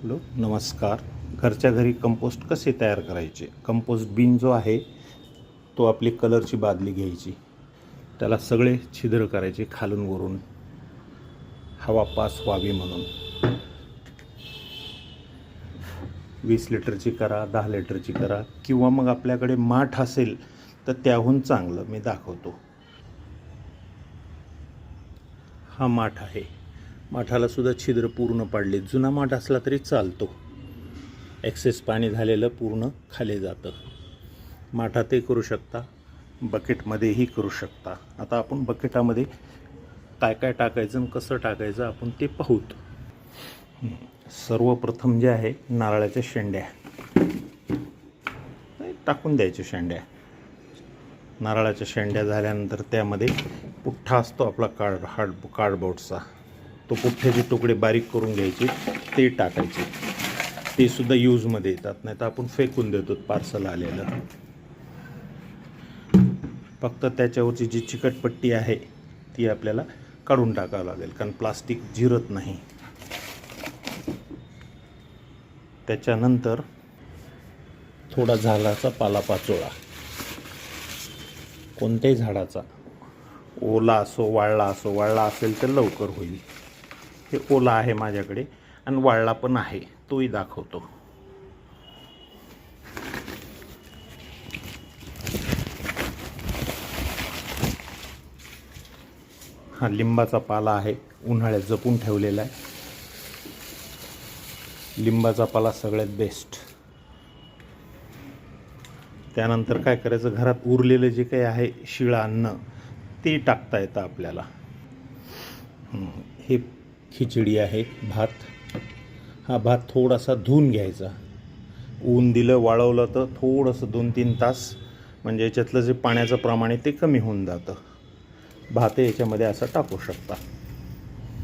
Hello नमस्कार. घरच्या घरी कंपोस्ट कसे तयार करायचे. कंपोस्ट बिन जो आहे तो आपली कलरची बादली घ्यायची, त्याला सगळे छिद्र करायचे खालून वरून, हवा पास व्हावी म्हणून. 20 लिटरची करा, 10 लिटरची करा, किंवा मग आपल्याकडे माठ असेल तर त्याहून चांगलं. मी दाखवतो. हा माठ आहे. माठाला सुद्धा छिद्र पूर्ण पाडले. जुना माठ असला तरी चालतो. एक्सेस पाणी झालेलं पूर्ण खाली जातं. माठातही करू शकता, बकेटमध्येही करू शकता. आता आपण बकेटामध्ये काय काय टाकायचं आणि कसं टाकायचं आपण ते पाहूत. सर्वप्रथम जे आहे नारळाच्या शेंड्या टाकून द्यायच्या. शेंड्या, नारळाच्या शेंड्या झाल्यानंतर त्यामध्ये पुठ्ठा असतो आपला कार्डबोर्डचा, तो पुठ्ठ्याचे तुकडे बारीक करून घ्यायचे, ते टाकायचे. ते सुद्धा यूजमध्ये येतात, नाही तर आपण फेकून देतो पार्सल आलेलं. फक्त त्याच्यावरची जी चिकटपट्टी आहे ती आपल्याला काढून टाकावं लागेल, कारण प्लास्टिक जिरत नाही. त्याच्यानंतर थोडा झाडाचा पालापाचोळा, कोणत्याही झाडाचा, ओला असो वाळला असो. वाळला असेल तर लवकर होईल. हे ओला आहे माझ्याकडे आणि वाळला पण आहे, तोही दाखवतो. हा लिंबाचा पाला आहे, उन्हाळ्यात जपून ठेवलेला आहे. लिंबाचा पाला सगळ्यात बेस्ट. त्यानंतर काय करायचं, घरात उरलेलं जे काही आहे शिळं अन्न ते टाकता येतं आपल्याला. हे खिचडी आहे, भात. हा भात थोडासा धुवून घ्यायचा. ऊन दिलं, वाळवलं तर थोडंसं 2-3 तास, म्हणजे याच्यातलं जे पाण्याचं प्रमाण आहे ते कमी होऊन जातं. भात याच्यामध्ये असं टाकू शकता.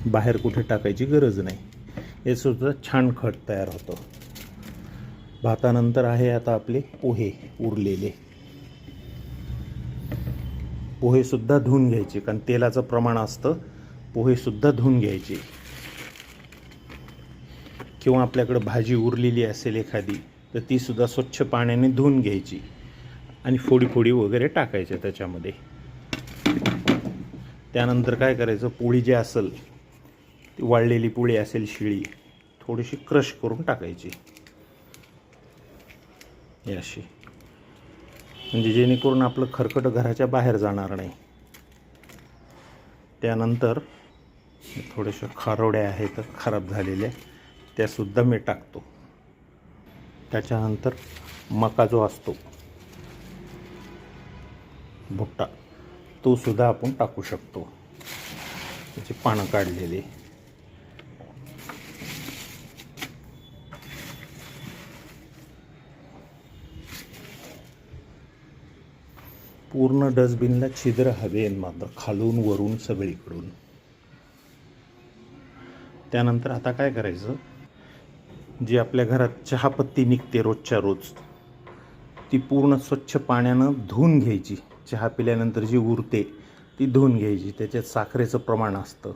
बाहेर कुठे टाकायची गरज नाही. हे सुद्धा छान खत तयार होतं. भातानंतर आहे आता आपले पोहे उरलेले. पोहेसुद्धा धुवून घ्यायचे, कारण तेलाचं प्रमाण असतं. पोहेसुद्धा धुवून घ्यायचे. किंवा आपल्याकडं भाजी उरलेली असेल एखादी तर तीसुद्धा स्वच्छ पाण्याने धुवून घ्यायची आणि फोडी वगैरे टाकायच्या त्याच्यामध्ये. त्यानंतर काय करायचं, पोळी जी असेल ती वाळलेली पोळी असेल शिळी, थोडीशी क्रश करून टाकायची हे अशी, म्हणजे जेणेकरून आपलं खरकट घराच्या बाहेर जाणार नाही. त्यानंतर थोड्याशा खारोड्या आहेत खराब झालेल्या, त्यासुद्धा मी टाकतो. त्याच्यानंतर मका जो असतो भुट्टा, तो सुद्धा आपण टाकू शकतो. त्याची पानं काढलेली. पूर्ण डस्टबिनला छिद्र हवे मात्र, खालून वरून सगळीकडून. त्यानंतर आता काय करायचं, जी आपल्या घरात चहापत्ती निघते रोजच्या रोज, ती पूर्ण स्वच्छ पाण्यानं धुवून घ्यायची. चहा पिल्यानंतर जी उरते ती धुवून घ्यायची. त्याच्यात साखरेचं प्रमाण असतं.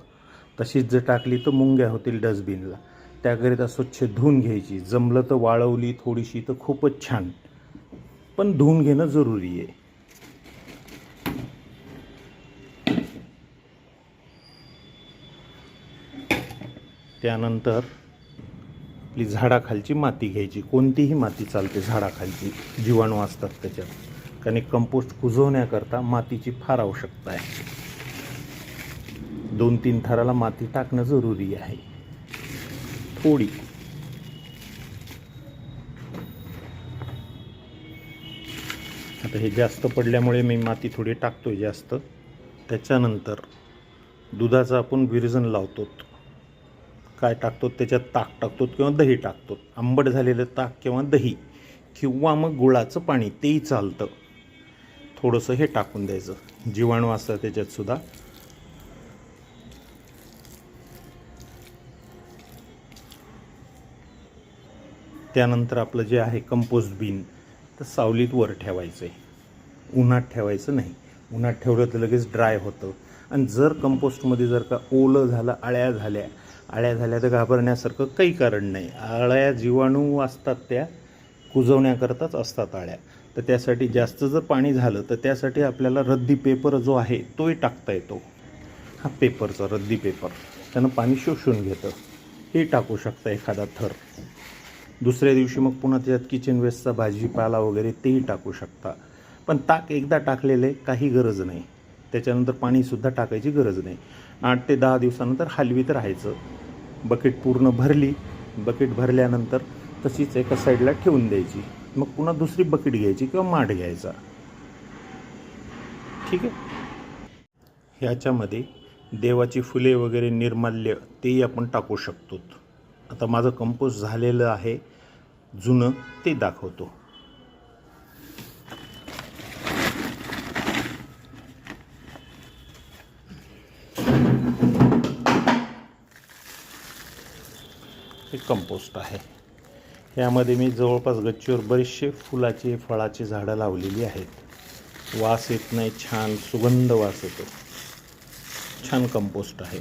तशीच जर टाकली तर मुंग्या होतील डस्टबिनला. त्याकरिता स्वच्छ धुवून घ्यायची. जमलं तर वाळवली थोडीशी तर खूपच छान, पण धुवून घेणं जरुरी आहे. त्यानंतर आपली झाडाखालची माती घ्यायची. कोणतीही माती चालते झाडाखालची, जीवाणू असतात त्याच्यात. कारण कंपोस्ट कुजवण्याकरता मातीची फार आवश्यकता आहे. 2-3 थराला माती टाकणं जरुरी आहे थोडी. आता हे जास्त पडल्यामुळे मी माती थोडी टाकतोय जास्त. त्याच्यानंतर दुधाचं आपण विरजण लावतो. काय टाकतो त्याच्यात, ताक टाकतो किंवा दही टाकतो. आंबट झालेलं ताक किंवा दही, किंवा मग गुळाचं पाणी, तेही चालतं. थोडंसं हे टाकून द्यायचं, जीवाणू असतात त्याच्यात सुद्धा. त्यानंतर आपलं जे आहे कंपोस्ट बिन, तर सावलीत वर ठेवायचं आहे, उन्हात ठेवायचं नाही. उन्हात ठेवलं तर लगेच ड्राय होतं. आणि जर कंपोस्टमध्ये जर का ओलं झालं, अळ्या झाल्या आळ्या झाल्या तर घाबरण्यासारखं काही कारण नाही. आळ्या जीवाणू असतात त्या कुजवण्याकरताच असतात आळ्या. तर त्यासाठी जास्त जर पाणी झालं तर त्यासाठी आपल्याला रद्दी पेपर जो आहे तोही टाकता येतो. हा पेपरचा रद्दी पेपर त्यानं पाणी शोषून घेतं, हे टाकू शकता एखादा थर. दुसऱ्या दिवशी मग पुन्हा त्याच्यात किचन वेस्टचा भाजीपाला वगैरे तेही टाकू शकता. पण ताक एकदा टाकलेलं आहे, काही गरज नाही. त्याच्यानंतर पाणीसुद्धा टाकायची गरज नाही. 8 ते 10 दिवसानंतर हलवीत राहायचं. बकेट पूर्ण भरली, बकेट भरल्यानंतर तशीच एका साईडला ठेवून द्यायची. मग पुन्हा दुसरी बकेट घ्यायची किंवा माठ घ्यायचा. ठीक आहे. ह्याच्यामध्ये देवाची फुले वगैरे निर्माल्य तेही आपण टाकू शकतो. आता माझं कंपोस्ट झालेलं आहे जुनं, ते दाखवतो. हे कंपोस्ट आहे. यामध्ये मी जवळपास गच्चीवर बरेचसे फुलाचे फळाचे झाडं लावलेली आहेत. वास येत नाही, छान सुगंध वास येतो. छान कंपोस्ट आहे.